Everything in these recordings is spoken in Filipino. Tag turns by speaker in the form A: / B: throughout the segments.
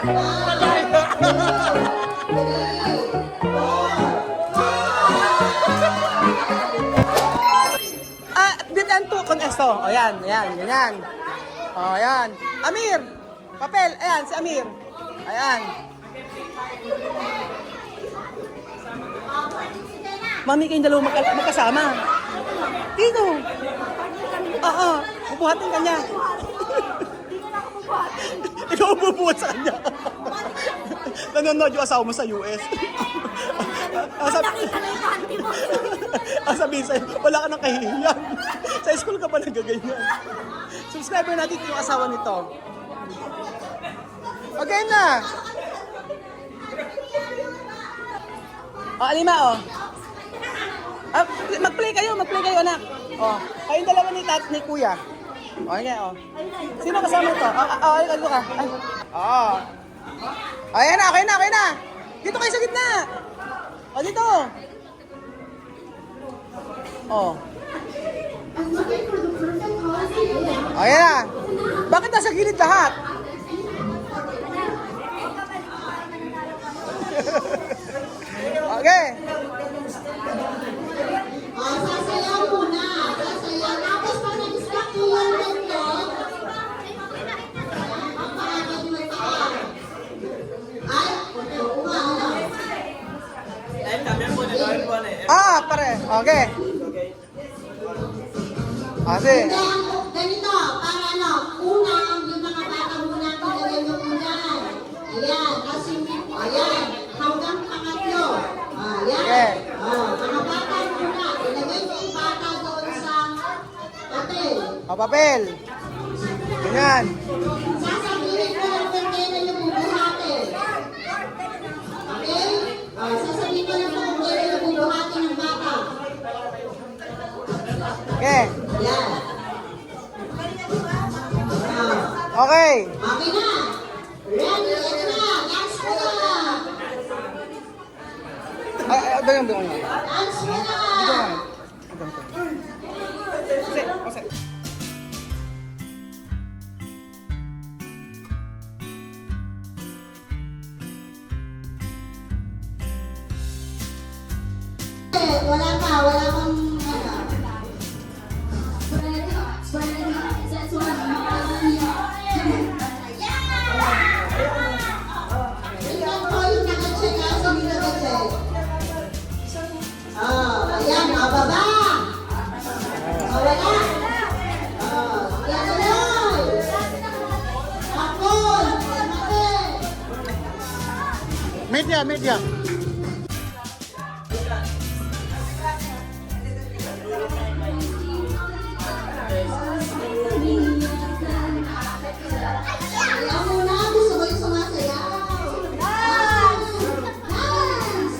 A: Diyan to con esto. O yan, ganyan. O yan. Amir! Papel, ayan, si Amir. Ayan. Mami, kayong dalawa magkasama. Dito. Oo, bubuhatin ka niya. Ikaw bubuhat sa kanya. Nanonood yung asawa mo sa US. Sabihin sa'yo, wala ka nang kahihiyan. Sa school ka pa nagaganyan. Subscriber natin yung asawa nito. Okay na. O, Alima, o. Mag-play kayo, anak. O, kayong dalawa ni Kuya. O, okay, o. Sino kasama ito? Ay, ka. O. Ayan na, okay na. Dito kayo sa gitna. O, dito. O. Ayan na. Bakit nasa gilid lahat? Okay.
B: Sasayaw muna. Sasayaw. Tapos pag nag-distract yung ganito, papaagad mo ito. Ay,
A: Pare. Okay. Kasi.
B: Ganito, para ano, unang yung mga bata muna nilagay nyo muna. Ayan, kasi, ayan, hanggang pangatlo. Ayan.
A: Okay.
B: Mga bata muna, ilagay nyo yung bata doon sa papel.
A: O, papel. Ganyan.
B: Sasabihin ko lang kung kailan yung bubuhatin. Okay? Sasabihin ko lang kung kailan yung bubuhatin ng bata.
A: Okay.
B: Ayan.
A: Okay.
B: Okay na. Ready? Ito na. Dance mo na.
A: Doon.
B: Dance mo na. Wala kang ano. Tingnan ko yung naka-check ha, sino naka-check? Ayan, baba. Wala. Yan tuloy. Hapon.
A: Media.
B: Ayan muna, gusto ko yung sumasayaw. Dance! Dance!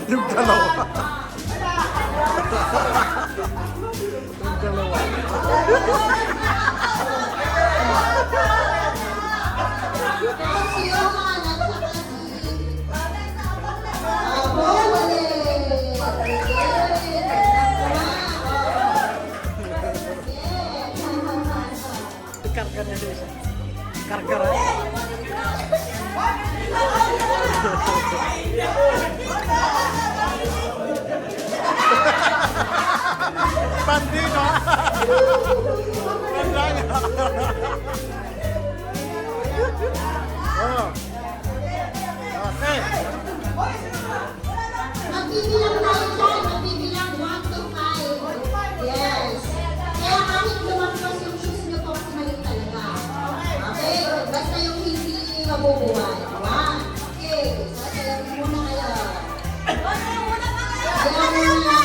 A: Yung dalawa.
B: Siyohan at saka si Bole.
A: Karga na siya. Karga na. Bandito. Bandanya. Okay.
B: Magbibilang tayo dyan. Magbibilang 1 to 5. Yes. Kaya kahit lumagpas yung shoes nyo kung mali talaga. Okay? Basta yung hindi mabubuhay. 1. Okay. Sasayaw muna kayo. Sayaw muna.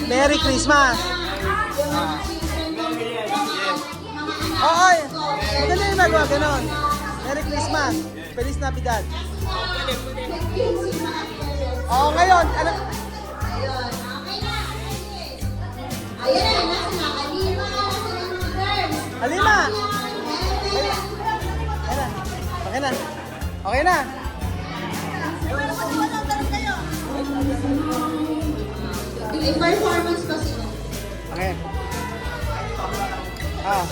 A: Merry Christmas! Oo, maganda yung magawa, ganon. Merry Christmas! Feliz Navidad! Oo, ngayon, ano?
B: Ayan, nasa nakalima.
A: Halima! Okay na. Okay na.
B: May performance pa sila.
A: Okay. Ah.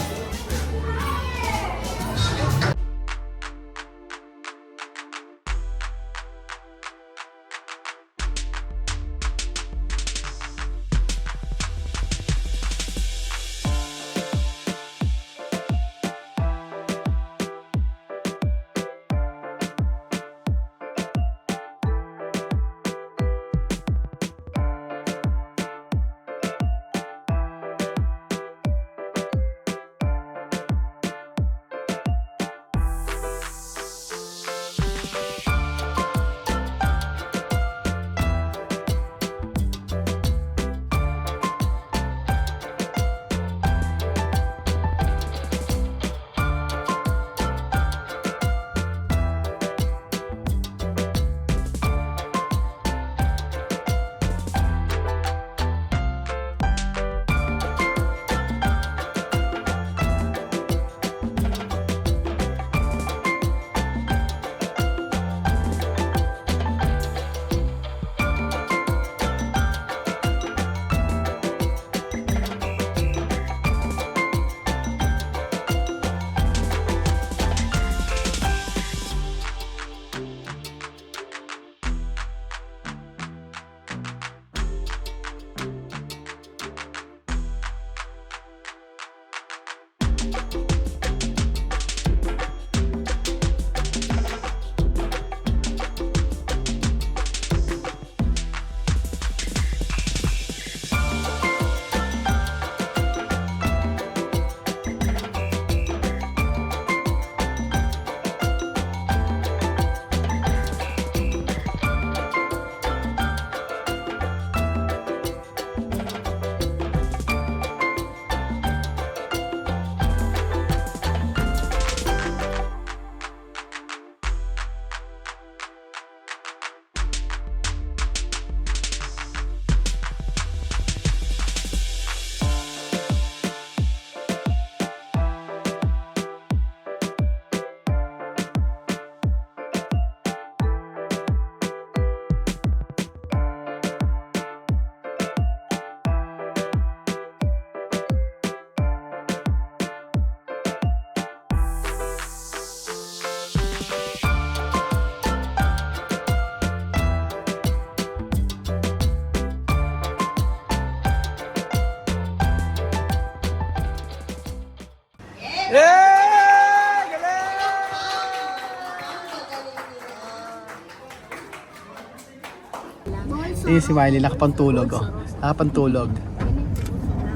A: Ayun si Miley, nakapantulog oh. Nakapantulog.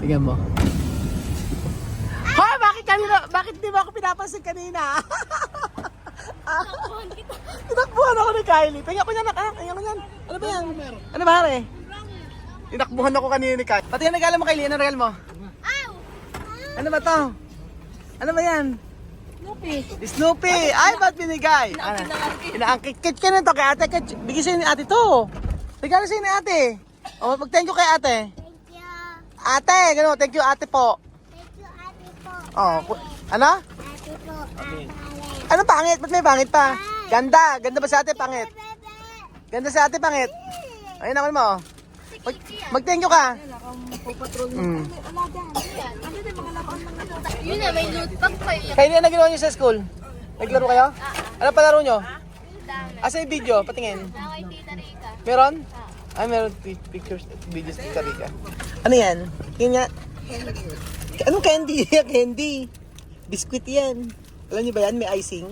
A: Tingnan mo. Ha? Bakit di ba ako pinapansin kanina? Tinakbuhan ako ni Kylie. Tingnan ko yan, anak. Tingnan ko yan. Ano ba yan? Ano ba, Hare? Tinakbuhan ako kanina ni Kylie. Pati yan regalo mo, Kylie. Ano regalo mo? Ano ba to? Ano ba yan? Snoopy! Ay, ba't binigay? Inaangkit ka na to kay ate. Bigay sa'yo ni ate to. Regalo sa'yo ni ate. O, mag-thank you kay ate.
C: Thank you.
A: Ate, gano'n. Thank you ate po.
C: Thank you, ate po.
A: Oh, ano?
C: Ate po.
A: Ano pangit? Ba't may pangit pa? Ganda. Ganda ba sa ate pangit? Ganda sa ate pangit. Ayun naman mo. Mag-thank you ka. Mm.
C: Yun na, may loot bag pa yun.
A: Kayo na ginawa niyo sa school? Naglaro kayo? Ano palaro niyo? Asa yung video? Patingin.
C: Nakay Tita Rica.
A: Meron? Ay, meron pictures, videos ni Karika. Ano yan? Yun nga. Anong candy? Candy. Biscuit yan. Alam niyo ba yan? May icing.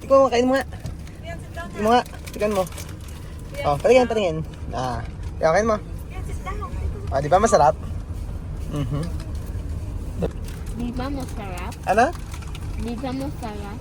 A: Ikaw mo, kain mo nga. Kain mo nga. Tignan mo. Oh, patingin. Ah. Ikaw, kain mo. Ah, di ba masarap? Mhm.
C: Di ba masarap?
A: Ano?
C: Di ba masarap?